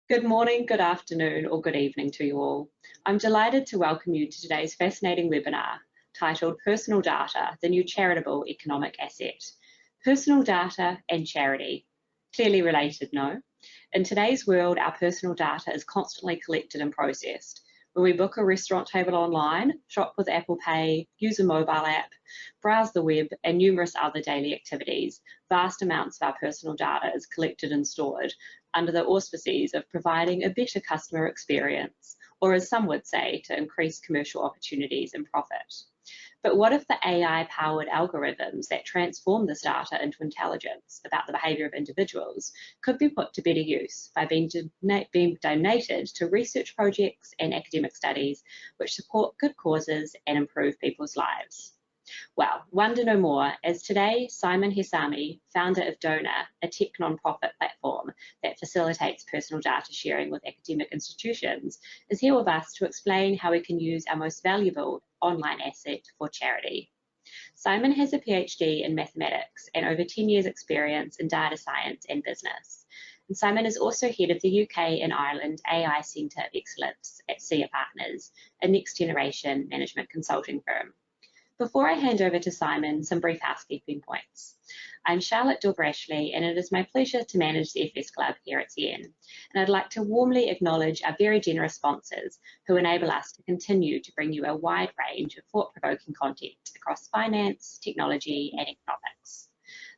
Good morning, good afternoon, or good evening to you all. I'm delighted to welcome you to today's fascinating webinar titled Personal Data, the New Charitable Economic Asset. Personal data and charity. Clearly related, no? In today's world, our personal data is constantly collected and processed. When we book a restaurant table online, shop with Apple Pay, use a mobile app, browse the web, and numerous other daily activities, vast amounts of our personal data is collected and stored under the auspices of providing a better customer experience, or as some would say, to increase commercial opportunities and profit. But what if the AI-powered algorithms that transform this data into intelligence about the behaviour of individuals could be put to better use by being donated to research projects and academic studies which support good causes and improve people's lives? Well, wonder no more, as today Simon Hessami, founder of Doneh, a tech non-profit platform that facilitates personal data sharing with academic institutions, is here with us to explain how we can use our most valuable online asset for charity. Simon has a PhD in mathematics and over 10 years experience in data science and business. And Simon is also head of the UK and Ireland AI Centre of Excellence at Sia Partners, a next generation management consulting firm. Before I hand over to Simon, some brief housekeeping points. I'm Charlotte Dawber-Ashley, and it is my pleasure to manage the FS Club here at CN. And I'd like to warmly acknowledge our very generous sponsors who enable us to continue to bring you a wide range of thought-provoking content across finance, technology, and economics.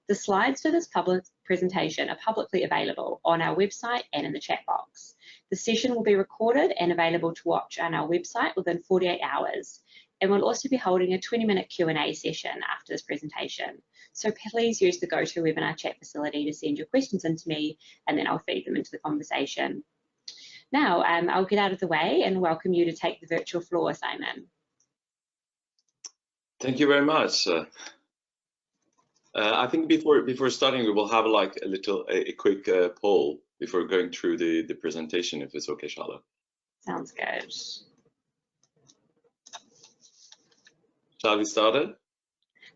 The slides for this public presentation are publicly available on our website and in the chat box. The session will be recorded and available to watch on our website within 48 hours. And we'll also be holding a 20-minute Q&A session after this presentation. So please use the GoToWebinar chat facility to send your questions into me, and then I'll feed them into the conversation. Now, I'll get out of the way and welcome you to take the virtual floor, Simon. Thank you very much. I think before starting, we will have a quick poll before going through the presentation, if it's okay, Charlotte. Sounds good. Shall we start it?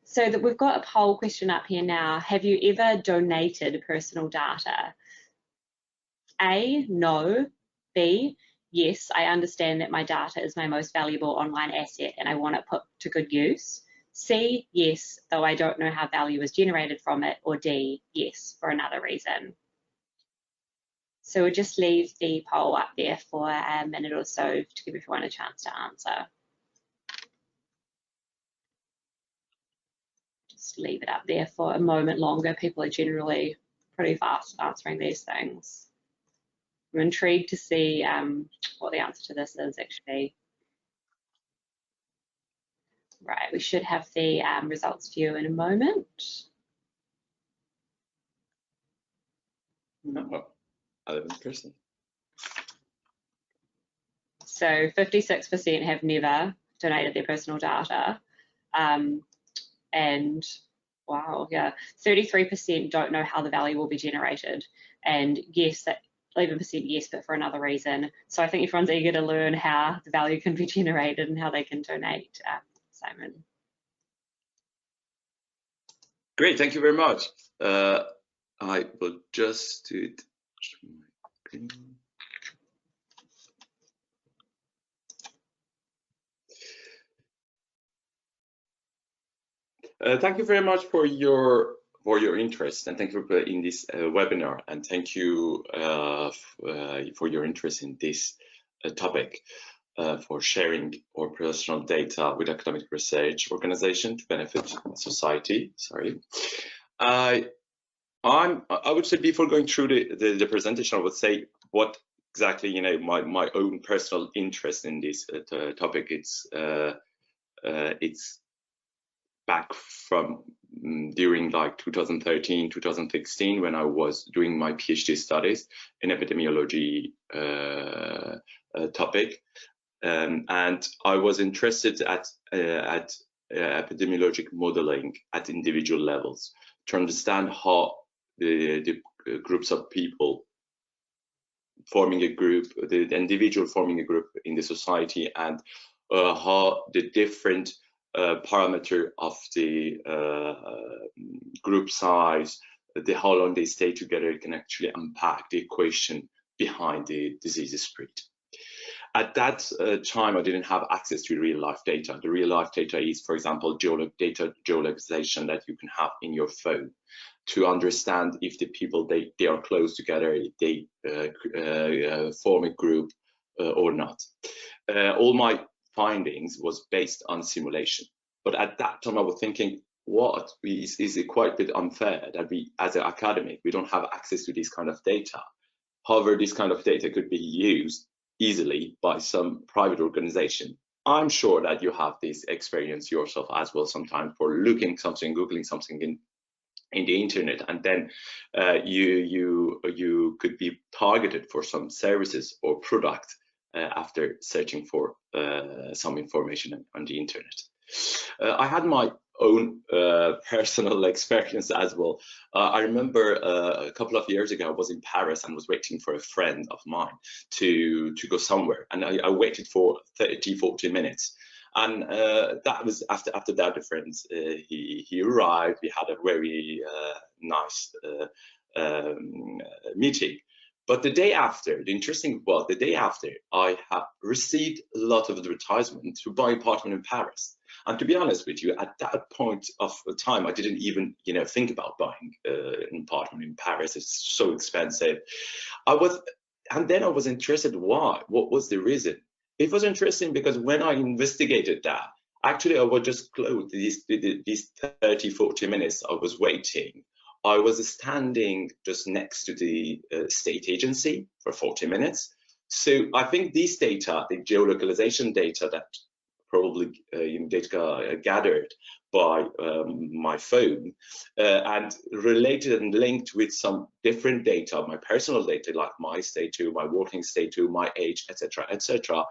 So that we've got a poll question up here now. Have you ever donated personal data? A, no. B, yes, I understand that my data is my most valuable online asset and I want it put to good use. C, yes, though I don't know how value is generated from it. Or D, yes, for another reason. So we'll just leave the poll up there for a minute or so to give everyone a chance to answer. Leave it up there for a moment longer. People are generally pretty fast at answering these things. I'm intrigued to see what the answer to this is actually. Right, we should have the results for you in a moment. No, 11%. So 56% have never donated their personal data. And wow, yeah, 33% don't know how the value will be generated. And yes, that 11% yes, but for another reason. So I think everyone's eager to learn how the value can be generated and how they can donate. Simon. Great, thank you very much. I will just do it. Thank you very much for your interest, and thank you for in this webinar, and thank you for your interest in this topic, for sharing our personal data with academic research organization to benefit society. Sorry, I would say before going through the presentation, I would say what exactly my own personal interest in this topic. It's back from during like 2013, 2016, when I was doing my PhD studies in epidemiology topic, and I was interested at epidemiologic modeling at individual levels to understand how the groups of people forming a group, the individual forming a group in the society, and how the different parameter of the group size, how long they stay together, can actually impact the equation behind the disease spread. At that time, I didn't have access to real life data. The real life data is, for example, geolocalization that you can have in your phone to understand if the people they are close together, if they form a group or not. All my findings was based on simulation. But at that time, I was thinking, what is it quite a bit unfair that we, as an academic, we don't have access to this kind of data. However, this kind of data could be used easily by some private organization. I'm sure that you have this experience yourself as well sometimes for looking something, Googling something in the internet, and then you could be targeted for some services or product after searching for some information on the internet. I had my own personal experience as well. I remember a couple of years ago, I was in Paris and was waiting for a friend of mine to go somewhere, and I waited for 30-40 minutes. And that was after that, the friends he arrived. We had a very nice meeting. But the day after, the interesting was the day after, I have received a lot of advertisement to buy an apartment in Paris. And to be honest with you, at that point of time, I didn't even, think about buying an apartment in Paris. It's so expensive. And then I was interested. Why? What was the reason? It was interesting because when I investigated that, actually, I was just close these 30-40 minutes I was waiting. I was standing just next to the state agency for 40 minutes. So I think these data, the geolocalization data that probably data gathered by my phone and related and linked with some different data, my personal data, like my status, my working status, my age, etc.,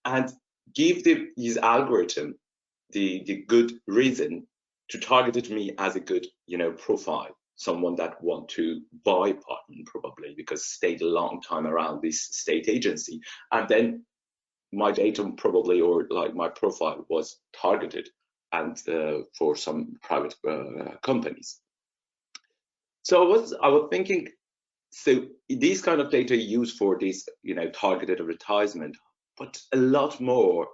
and give these algorithm the good reason to target it me as a good profile, someone that want to buy apartment probably because stayed a long time around this state agency, and then my data probably, or like my profile, was targeted and for some private companies. So I was thinking, so these kind of data used for this targeted advertisement, but a lot more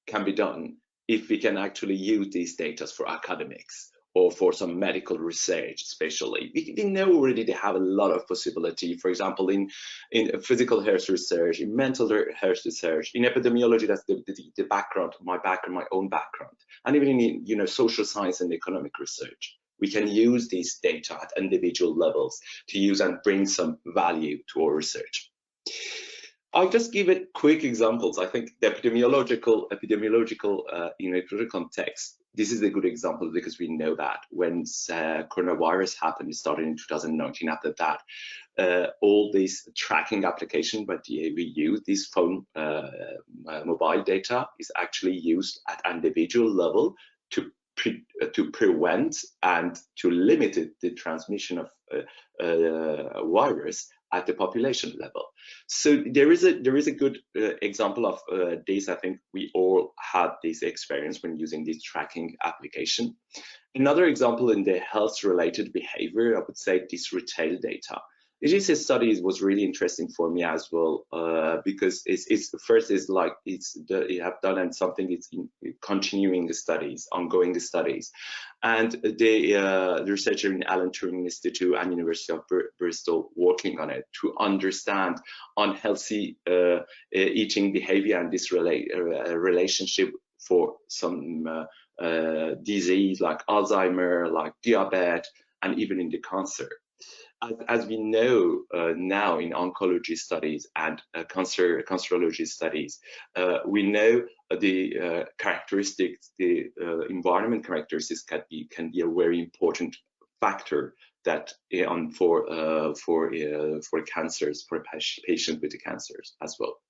can be done if we can actually use these data for academics or for some medical research, especially. We know already they have a lot of possibility, for example, in physical health research, in mental health research, in epidemiology. That's the background, my own background, and even in social science and economic research. We can use these data at individual levels to use and bring some value to our research. I'll just give it quick examples. I think the epidemiological context, this is a good example because we know that when coronavirus happened, it started in 2019. After that, all these tracking application, but we use this phone mobile data is actually used at individual level to prevent and to limit the transmission of virus at the population level. So there is a good example of this. I think we all had this experience when using this tracking application. Another example in the health-related behavior, I would say this retail data. This study was really interesting for me as well because you have done and something it's in continuing the studies, ongoing studies, and the researcher in Alan Turing Institute and University of Bristol working on it to understand unhealthy eating behavior and this relationship for some disease like Alzheimer, like diabetes, and even in the cancer. As we know now in oncology studies and cancerology studies, we know the characteristics, the environment characteristics can be a very important factor that for cancers, for a patient with the cancers as well.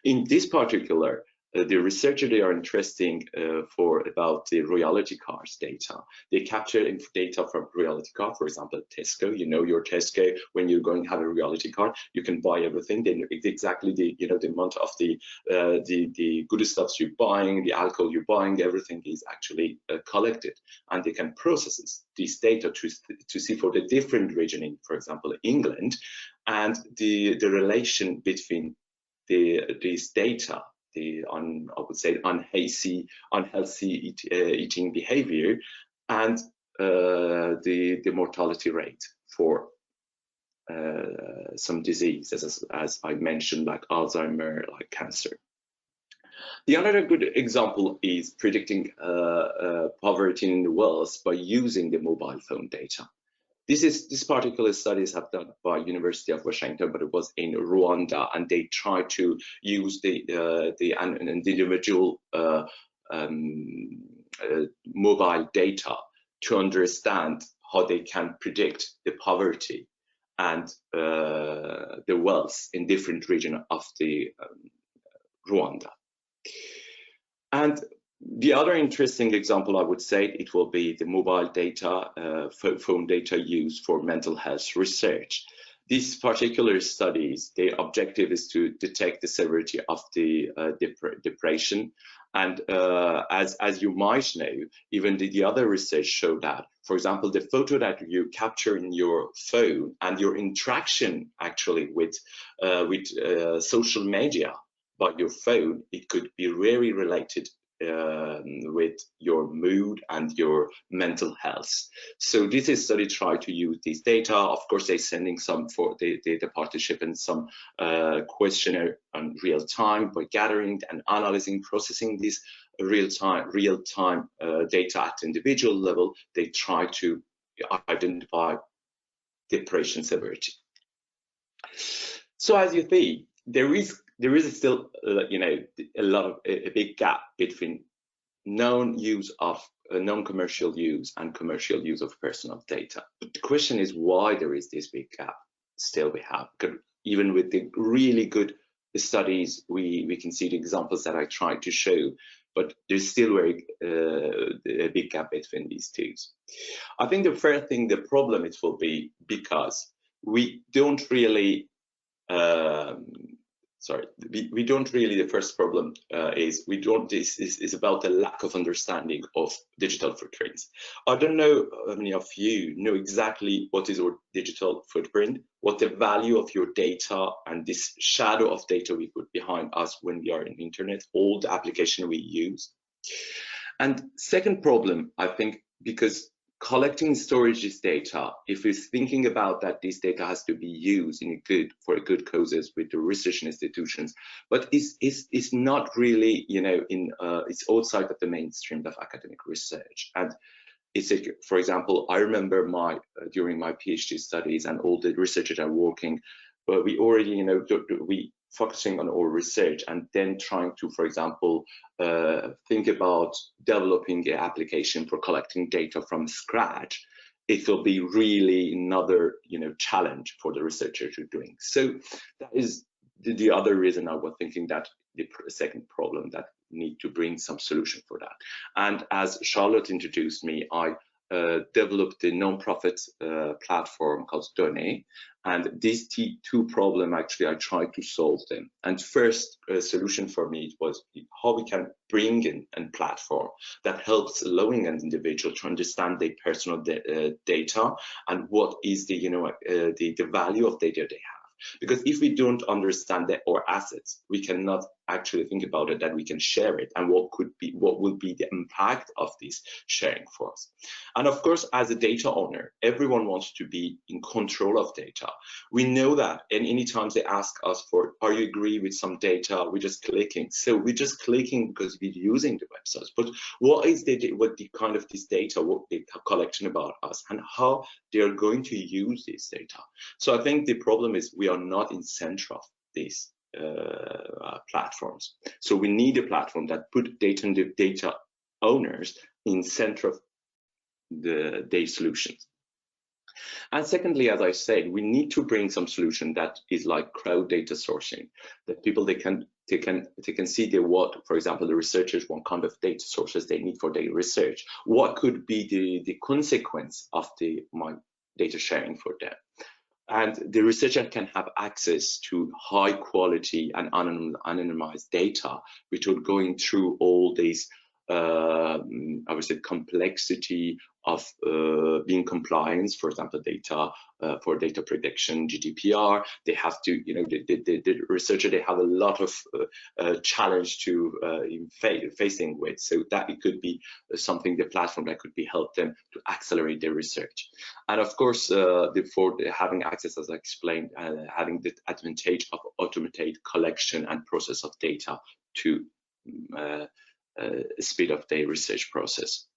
In this particular, the researcher, they are interesting about the royalty cars data. They capture data from royalty car, for example, Tesco. You know your Tesco, when you're going to have a royalty card, you can buy everything. They know exactly the amount of the good stuff you're buying, the alcohol you're buying, everything is actually collected, and they can process this data to see for the different region in, for example, England, and the relation between these data, I would say unhealthy eating behavior, and the mortality rate for some diseases, as I mentioned, like Alzheimer, like cancer. The other good example is predicting poverty in the world by using the mobile phone data. This particular studies have done by University of Washington, but it was in Rwanda, and they tried to use the individual mobile data to understand how they can predict the poverty and the wealth in different regions of the Rwanda. And the other interesting example, I would say, it will be the mobile data, phone data used for mental health research. These particular studies, their objective is to detect the severity of the depression. And as you might know, even the other research showed that, for example, the photo that you capture in your phone and your interaction actually with social media by your phone, it could be very related with your mood and your mental health. So this is study try to use this data. Of course, they're sending some for the participants some questionnaire on real time by gathering and analyzing, processing this real time data at individual level. They try to identify depression severity. So as you see, there is still, a big gap between non-commercial use and commercial use of personal data. But the question is why there is this big gap still we have. Even with the really good studies, we can see the examples that I tried to show, but there's still a big gap between these two. I think the first thing, the problem it will be because we don't really the first problem is about the lack of understanding of digital footprints. I don't know how many of you know exactly what is your digital footprint, what the value of your data and this shadow of data we put behind us when we are in the internet, all the application we use. And second problem, I think, because collecting and storage this data, if we're thinking about that this data has to be used for good causes with the research institutions, but it's not really, it's outside of the mainstream of academic research. And it's for example, I remember during my PhD studies and all the researchers are working, but we already, we focusing on our research and then trying to, for example, think about developing an application for collecting data from scratch. It will be really another, challenge for the researchers who are doing. So that is the other reason I was thinking that the second problem that we need to bring some solution for that. And as Charlotte introduced me, I developed a non-profit platform called Doneh, and these two problems actually I tried to solve them. And first solution for me was how we can bring in a platform that helps allowing an individual to understand their personal data and what is the the value of data they have. Because if we don't understand our assets, we cannot actually think about it, that we can share it, and what will be the impact of this sharing for us. And of course, as a data owner, everyone wants to be in control of data. We know that, and anytime they ask us for, are you agree with some data, we're just clicking. So we're just clicking because we're using the websites. But what the kind of this data, what they're collecting about us, and how they're going to use this data. So I think the problem is we are not in center of these platforms. So we need a platform that put data owners in center of their solutions. And secondly, as I said, we need to bring some solution that is like crowd data sourcing, that people they can see what, for example, the researchers, what kind of data sources they need for their research. What could be the consequence of my data sharing for them? And the researcher can have access to high quality and anonymized data without going through all these, I would say, complexity of being compliant, for example, data for data protection, GDPR. They have to, you know, the researcher, they have a lot of challenge to facing with. So that it could be something, the platform that could be help them to accelerate their research. And of course, for having access, as I explained, having the advantage of automated collection and process of data to speed up their research process.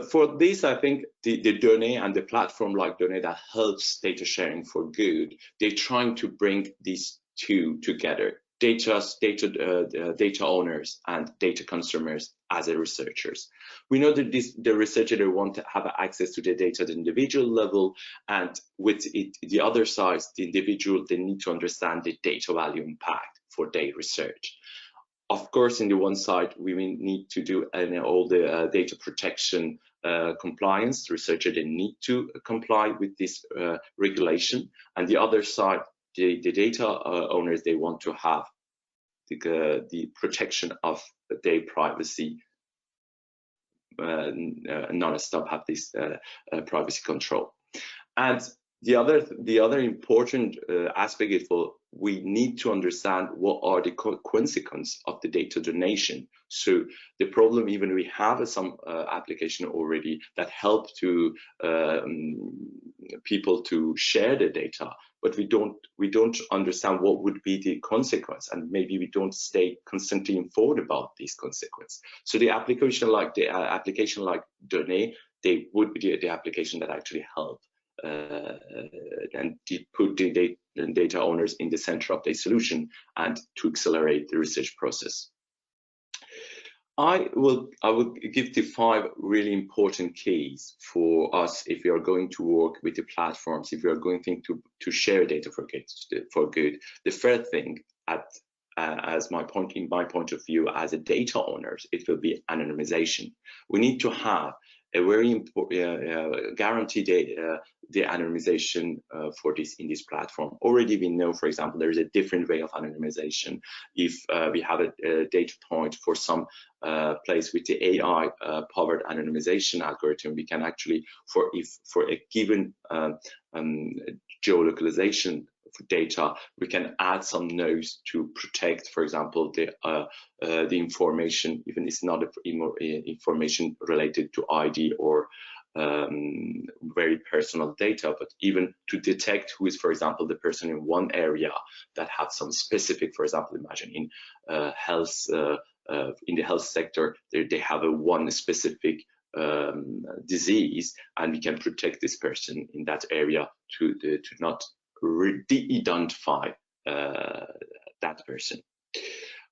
For this, I think the Doneh and the platform like Doneh that helps data sharing for good, they're trying to bring these two together: data owners and data consumers as a researchers. We know that the researcher, they want to have access to the data at the individual level, and with it, the other side, the individual, they need to understand the data value impact for their research. Of course, in the one side, we need to do all the data protection compliance. The researcher, they need to comply with this regulation. And the other side, the data owners, they want to have the protection of their privacy, non-stop have this privacy control. And the other important aspect is we need to understand what are the consequences of the data donation. So the problem, even we have some application already that help to people to share the data, but we don't understand what would be the consequence, and maybe we don't stay constantly informed about these consequences. So the application like Doneh, they would be the application that actually help and put the data owners in the center of the solution and to accelerate the research process. I will give the 5 really important keys for us if we are going to work with the platforms, if we are going to share data for good. The first thing, as my point of view as a data owners, it will be anonymization. We need to have a very important guarantee the anonymization for this in this platform. Already we know, for example, there is a different way of anonymization. If we have a data point for some place with the AI powered anonymization algorithm, we can actually, for a given geolocalization data, we can add some nodes to protect, for example, the information, even it's not information related to ID or very personal data, but even to detect who is, for example, the person in one area that have some specific, for example, imagine in health, in the health sector, they have one specific disease, and we can protect this person in that area to not de-identify that person.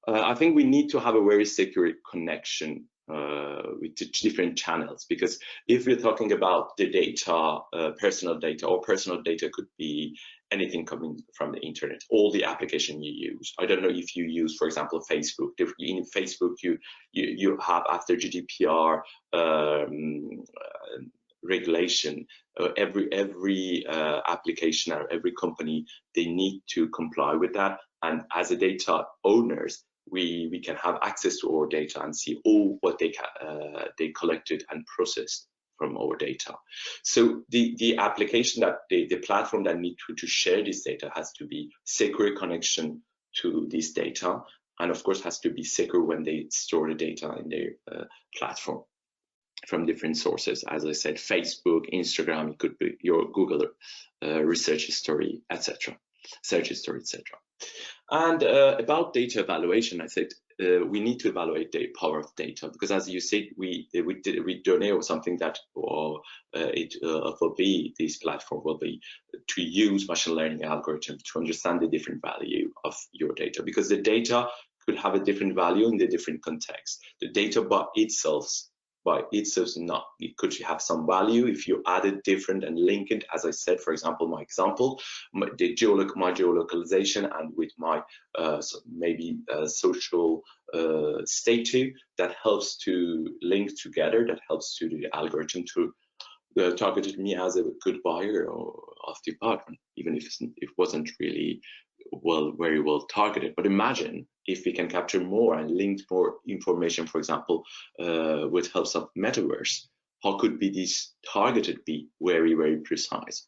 I think we need to have a very secure connection with the different channels, because if we're talking about the data, personal data could be anything coming from the internet, all the application you use. I don't know if you use, for example, Facebook. In Facebook, you have, after GDPR regulation, every application or every company, they need to comply with that. And as a data owners, we can have access to our data and see all what they collected and processed from our data. So the application that the platform that need to share this data has to be secure connection to this data, and of course has to be secure when they store the data in their platform from different sources. As I said, Facebook, Instagram, it could be your Google research history, etc., search history, etc. And about data evaluation, I said we need to evaluate the power of data, because as you said, we Doneh or something that this platform will be to use machine learning algorithms to understand the different value of your data, because the data could have a different value in the different context. The data by itself not, it could have some value if you add it different and link it, as I said, for example, my example, my geolocalization and with my maybe social status, that helps to link together, that helps to the algorithm to target me as a good buyer of the apartment, even if it wasn't really very well targeted. But imagine if we can capture more and link more information, for example, with helps of metaverse, how could be this targeted be very, very precise.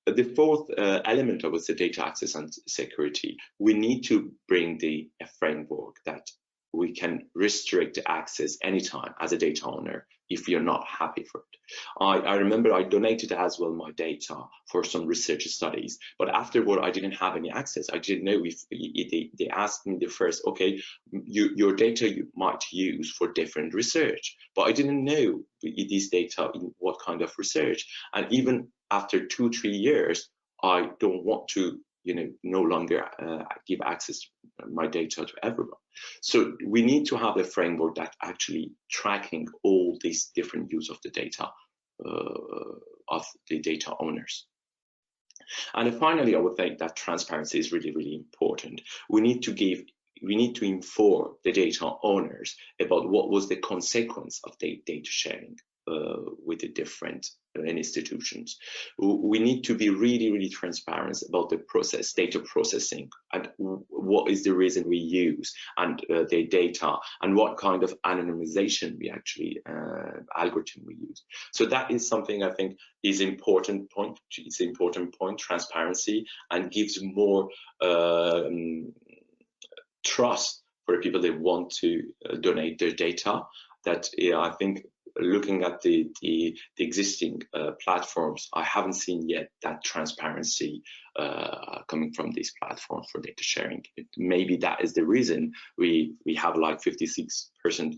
The fourth element of the data access and security, we need to bring a framework that we can restrict access anytime as a data owner if you're not happy for it. I remember I donated as well my data for some research studies, but afterward I didn't have any access. I didn't know if they asked me the first, okay, your data you might use for different research, but I didn't know this data in what kind of research. And even after 2-3 years, I don't want to, no longer give access to my data to everyone. So we need to have a framework that actually tracking all these different use of the data of the data owners. And then finally, I would think that transparency is really, really important. We need to inform the data owners about what was the consequence of the data sharing with the different institutions. We need to be really, really transparent about the process, data processing, and what is the reason we use, and the data, and what kind of anonymization we actually algorithm we use. So that is something I think is important point. It's an important point, transparency, and gives more trust for the people that want to donate their data. That I think, looking at the existing platforms, I haven't seen yet that transparency coming from these platforms for data sharing. Maybe that is the reason we have like 56%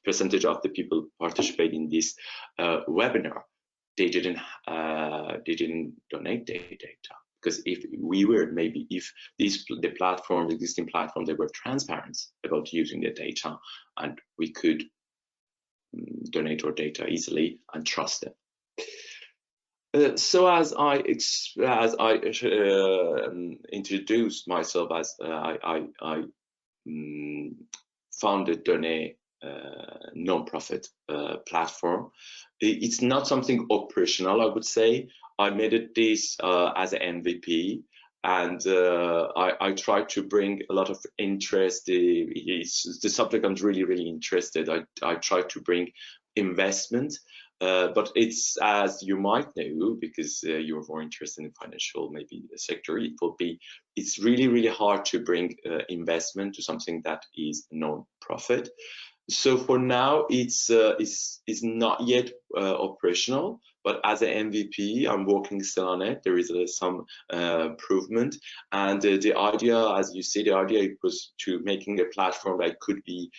percentage of the people participating in this webinar. They didn't donate their data. Because if we were, maybe if the existing platform, they were transparent about using the data, and we could donate our data easily and trust them. So as I introduced myself, as I founded Doneh non-profit platform. It's not something operational, I would say. I made this as an MVP, and I tried to bring a lot of interest. The subject I'm really, really interested. I tried to bring investment, but it's, as you might know, because you're more interested in financial maybe sector, it's really, really hard to bring investment to something that is non-profit. So for now, it's not yet operational, but as an MVP, I'm working still on it. There is some improvement, and the idea, as you see, the idea was to making a platform that could be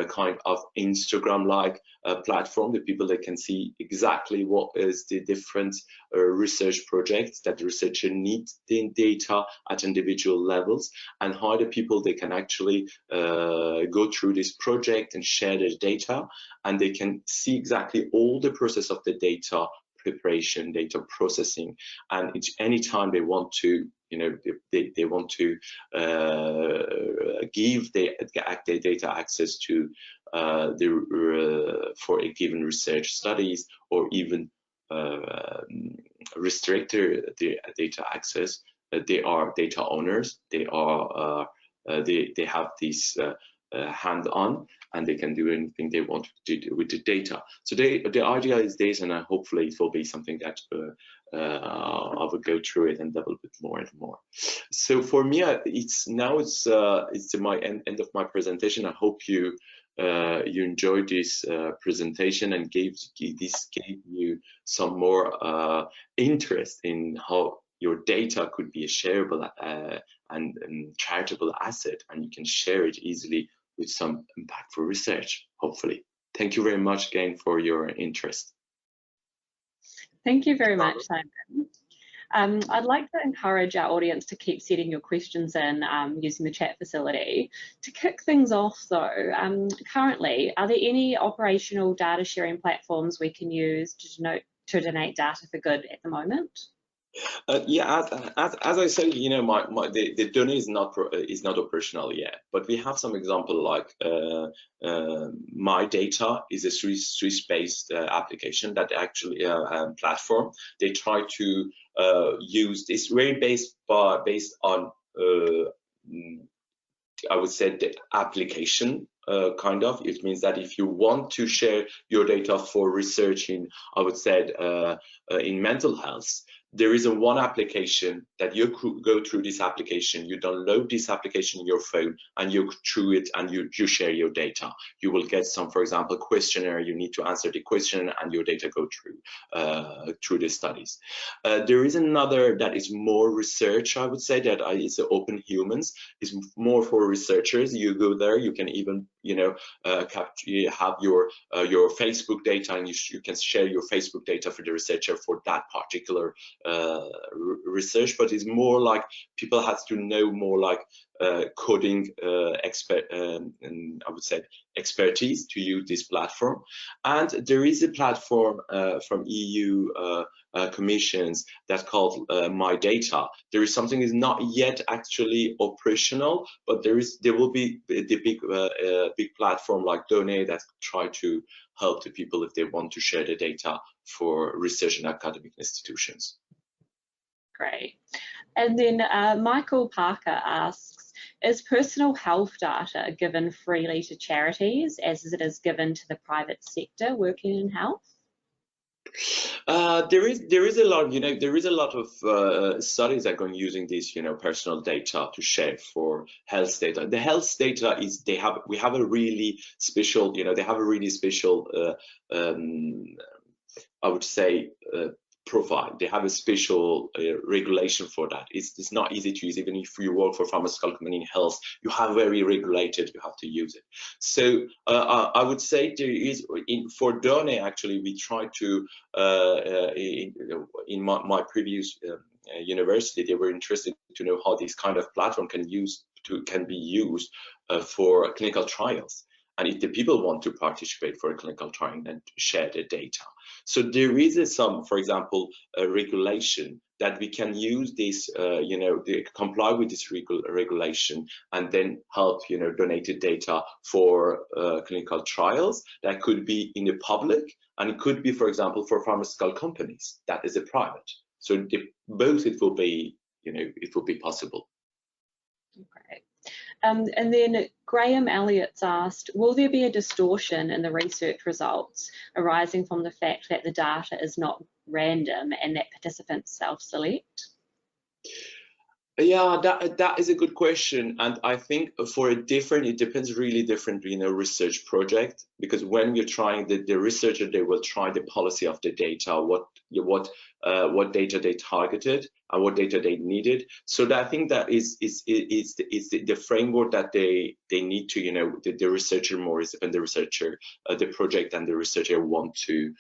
kind of Instagram-like platform, the people that can see exactly what is the different research projects that the researcher needs the data at individual levels, and how the people they can actually go through this project and share their data, and they can see exactly all the process of the data preparation, data processing, and anytime they want to, they want to give their data access to for a given research studies, or even restrict their data access. They are data owners. They are they have this hand on, and they can do anything they want to do with the data. So the idea is this, and hopefully it will be something that I will go through it and develop it more and more. So for me, it's my end of my presentation. I hope you enjoyed this presentation and gave you some more interest in how your data could be a shareable and charitable asset, and you can share it easily with some impactful research, hopefully. Thank you very much again for your interest. Thank you very much, Simon. I'd like to encourage our audience to keep setting your questions in using the chat facility. To kick things off though, currently, are there any operational data sharing platforms we can use to donate data for good at the moment? Yeah, as I said, the Doneh is not operational yet, but we have some example like My Data is a Swiss-based application that actually platform. They try to use this very based on I would say the application kind of. It means that if you want to share your data for research in, I would say, in mental health, there is one application that you could go through. This application, you download this application in your phone and you through it and you share your data. You will get some, for example, questionnaire. You need to answer the question and your data go through the studies. There is another that is more research, I would say, that is Open Humans. It's more for researchers. You go there, you can even, you know, have your Facebook data, and you can share your Facebook data for the researcher for that particular research. But it's more like people have to know more like coding expert, and I would say expertise to use this platform. And there is a platform from EU commissions that's called My Data. There is something is not yet actually operational, but there will be the big platform like Doneh that try to help the people if they want to share the data for research and academic institutions. Great. And then Michael Parker asks, is personal health data given freely to charities as it is given to the private sector working in health? There is a lot, you know, there is a lot of studies that are going using this, you know, personal data to share for health data. The health data is we have a really special, you know, they have a really special I would say profile. They have a special regulation for that. It's not easy to use. Even if you work for a pharmaceutical company in health, you have very regulated, you have to use it. So I would say there is, for Doneh, actually, we try to, in my previous university, they were interested to know how this kind of platform can be used for clinical trials. And if the people want to participate for a clinical trial and share the data. So there is some, for example, a regulation that we can use this, you know, comply with this regulation and then help, you know, donated data for clinical trials that could be in the public, and it could be, for example, for pharmaceutical companies that is a private. So both it will be, you know, it will be possible. Okay. And then Graham Elliott's asked, will there be a distortion in the research results arising from the fact that the data is not random and that participants self-select? Yeah, that is a good question, and I think it depends really different, you know, research project, because when you're trying the researcher, they will try the policy of the data, what data they targeted and what data they needed. So that, I think that is the framework that they need to, you know, the researcher more is, and the researcher, the project and the researcher want to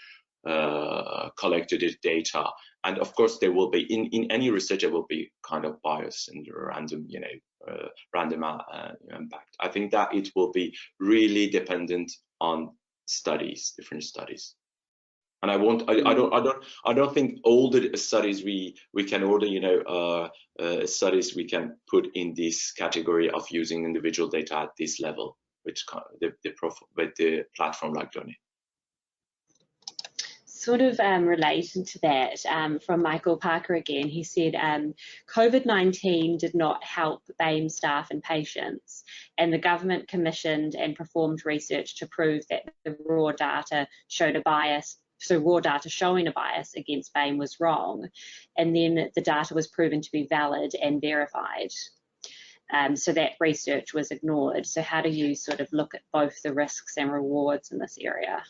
collect the data. And of course, there will be in any research there will be kind of bias and random, you know, random impact. I think that it will be really dependent on studies, different studies. And I don't think all the studies we can order, you know, studies we can put in this category of using individual data at this level, which with the platform like Doneh. Sort of related to that, from Michael Parker again, he said COVID-19 did not help BAME staff and patients, and the government commissioned and performed research to prove that the raw data showed a bias. So raw data showing a bias against BAME was wrong, and then the data was proven to be valid and verified. So that research was ignored. So how do you sort of look at both the risks and rewards in this area?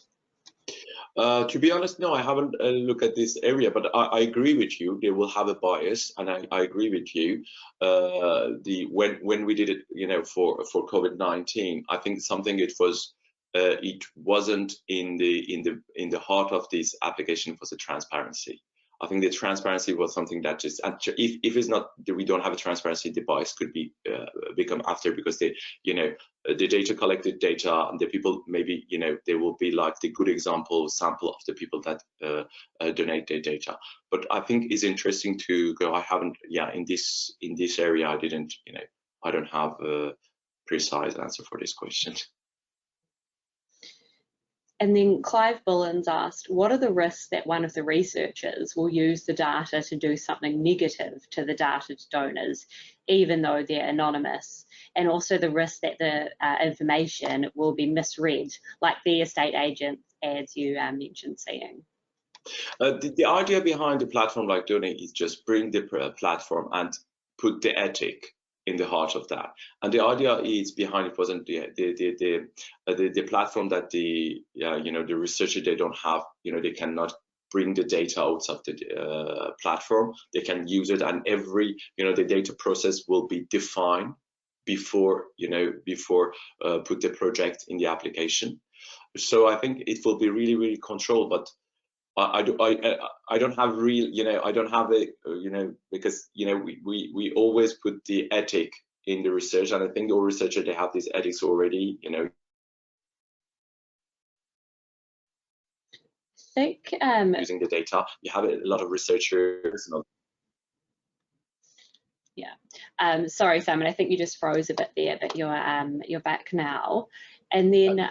To be honest, no, I haven't looked at this area, but I agree with you. They will have a bias, and I agree with you. When we did it, you know, for COVID-19, I think something it wasn't in the heart of this application was the transparency. I think the transparency was something that just, if it's not, we don't have a transparency, the bias could be become after, because they, you know, the data collected data, and the people maybe, you know, they will be like the good sample of the people that donate their data. But I think it's interesting to go. I haven't, yeah, in this area, I didn't, you know, I don't have a precise answer for this question. And then Clive Bullins asked, what are the risks that one of the researchers will use the data to do something negative to the data donors, even though they're anonymous? and also the risk that the information will be misread, like the estate agents, as you mentioned, seeing. The idea behind a platform like Doneh is just bring the platform and put the ethic in the heart of that. And the idea is behind it wasn't the platform that the the researcher, they don't have, they cannot bring the data out of the platform. They can use it, and every the data process will be defined before put the project in the application. So I think it will be really, really controlled, but I don't have real, I don't have it, because, we always put the ethic in the research, and I think all researchers, they have these ethics already, I think using the data. You have a lot of researchers. Yeah. Sorry, Simon, I think you just froze a bit there, but you're back now. And then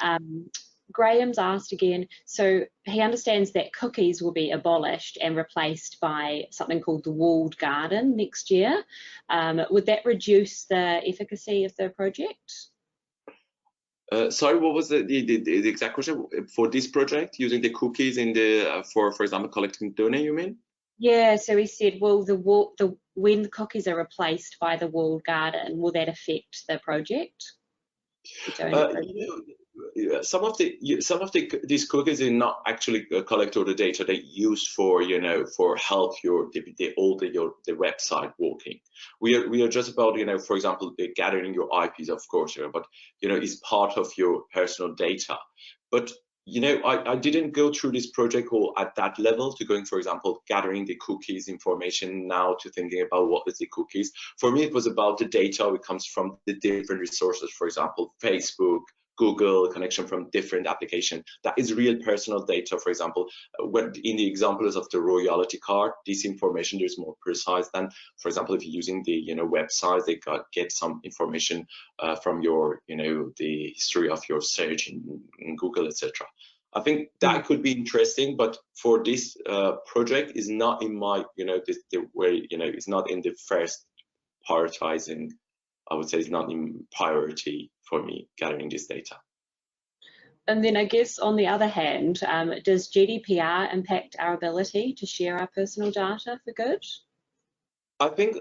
Graham's asked again, so he understands that cookies will be abolished and replaced by something called the walled garden next year. Would that reduce the efficacy of the project? Sorry, what was the exact question for this project, using the cookies in the for example collecting Doneh, you mean? Yeah, so he said, well, when the cookies are replaced by the walled garden, will that affect the project? Some of these cookies are not actually collect all the data they use for for help your website working. We are just about for example gathering your IPs, of course, but it's part of your personal data. But I didn't go through this project or at that level to going, for example, gathering the cookies information now to thinking about what is the cookies. For me, it was about the data that comes from the different resources, for example, Facebook, Google, connection from different applications. That is real personal data. For example, when in the examples of the royalty card, this information is more precise than, for example, if you're using the websites, they get some information from your the history of your search in Google, etc. I think that could be interesting, but for this project is not in my the way it's not in the first prioritizing. I would say it's not in priority for me gathering this data. And then I guess on the other hand, does GDPR impact our ability to share our personal data for good? I think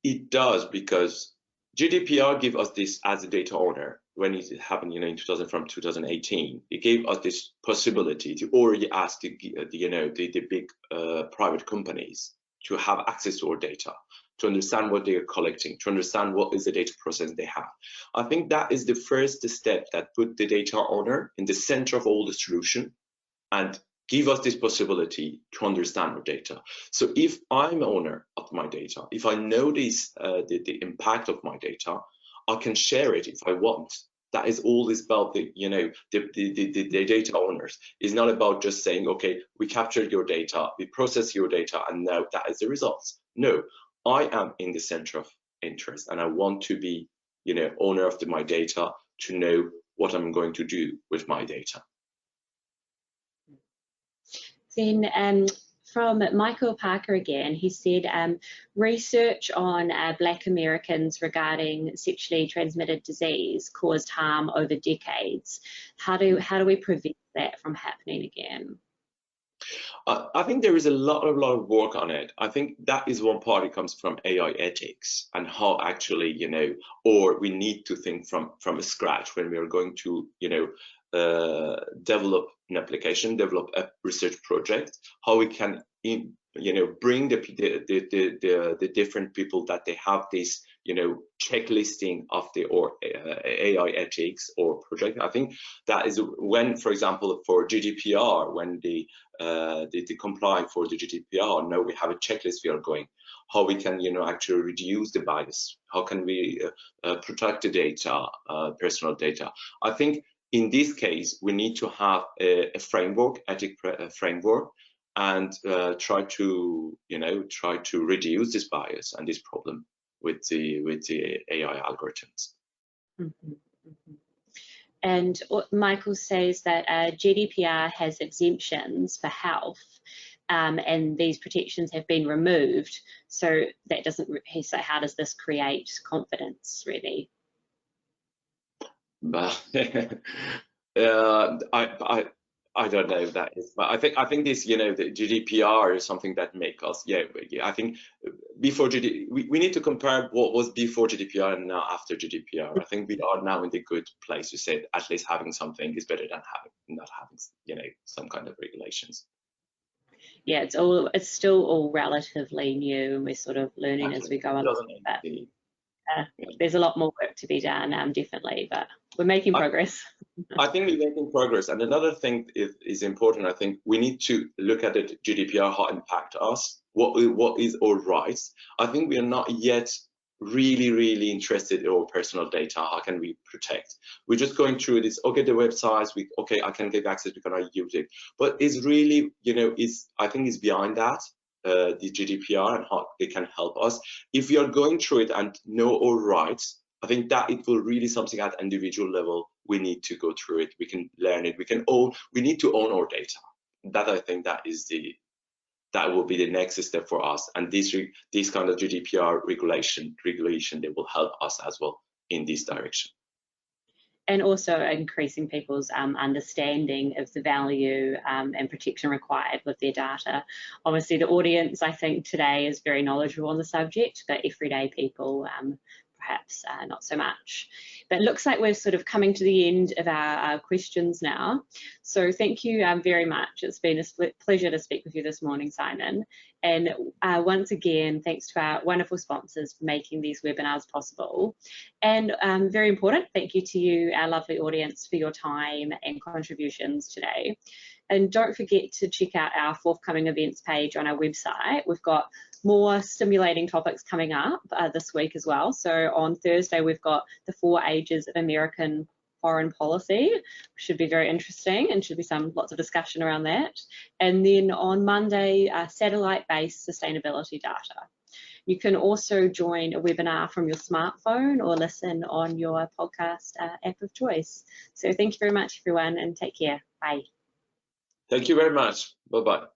it does, because GDPR gave us this as a data owner when it happened, in 2018. It gave us this possibility to already ask the big private companies to have access to our data, to understand what they are collecting, to understand what is the data process they have. I think that is the first step that put the data owner in the center of all the solution and give us this possibility to understand our data. So if I'm owner of my data, if I know this, the impact of my data, I can share it if I want. That is all about the data owners. It's not about just saying, okay, we captured your data, we process your data, and now that is the results. No, I am in the center of interest, and I want to be, owner of my data, to know what I'm going to do with my data. Then from Michael Parker again, he said, research on Black Americans regarding sexually transmitted disease caused harm over decades. How do we prevent that from happening again? I think there is a lot of work on it. I think that is one part. It comes from AI ethics and how actually, or we need to think from scratch when we are going to, develop an application, develop a research project, how we can, bring the different people that they have this, checklisting of the AI ethics or project. I think that is when, for example, for GDPR, when they comply for the GDPR, now we have a checklist we are going, how we can, actually reduce the bias, how can we protect the data, personal data. I think in this case, we need to have a framework, ethic framework, and try to reduce this bias and this problem with the AI algorithms. Mm-hmm. Mm-hmm. And Michael says that GDPR has exemptions for health, and these protections have been removed. So that doesn't. He said, how does this create confidence, really? But I don't know if that is, but I think this, you know, the GDPR is something that make us, I think before we need to compare what was before GDPR and now after GDPR. I think we are now in the good place to say at least having something is better than not having, you know, some kind of regulations. Yeah, it's still all relatively new, and we're sort of learning as we go along. There's a lot more work to be done, definitely, but we're making progress. I think we're making progress. And another thing is important. I think we need to look at the GDPR, how it impact us, what is our rights. I think we are not yet really interested in our personal data. How can we protect? We're just going through this, okay, the websites, okay, I can get access because I use it. But it's really, you know, I think it's behind that, the GDPR and how they can help us. If we are going through it and know our rights, I think that it will really something at individual level. We need to go through it. We can learn it. We need to own our data. That I think that will be the next step for us. And this kind of GDPR regulation, they will help us as well in this direction. And also increasing people's understanding of the value and protection required with their data. Obviously, the audience, I think, today is very knowledgeable on the subject, but everyday people perhaps not so much. But it looks like we're sort of coming to the end of our questions now. So thank you very much. It's been a pleasure to speak with you this morning, Simon. And once again, thanks to our wonderful sponsors for making these webinars possible. And very important, thank you to you, our lovely audience, for your time and contributions today. And don't forget to check out our forthcoming events page on our website. We've got more stimulating topics coming up this week as well. So on Thursday, we've got the 4 ages of American foreign policy, which should be very interesting and should be lots of discussion around that. And then on Monday, satellite-based sustainability data. You can also join a webinar from your smartphone or listen on your podcast app of choice. So thank you very much, everyone, and take care. Bye. Thank you very much. Bye-bye.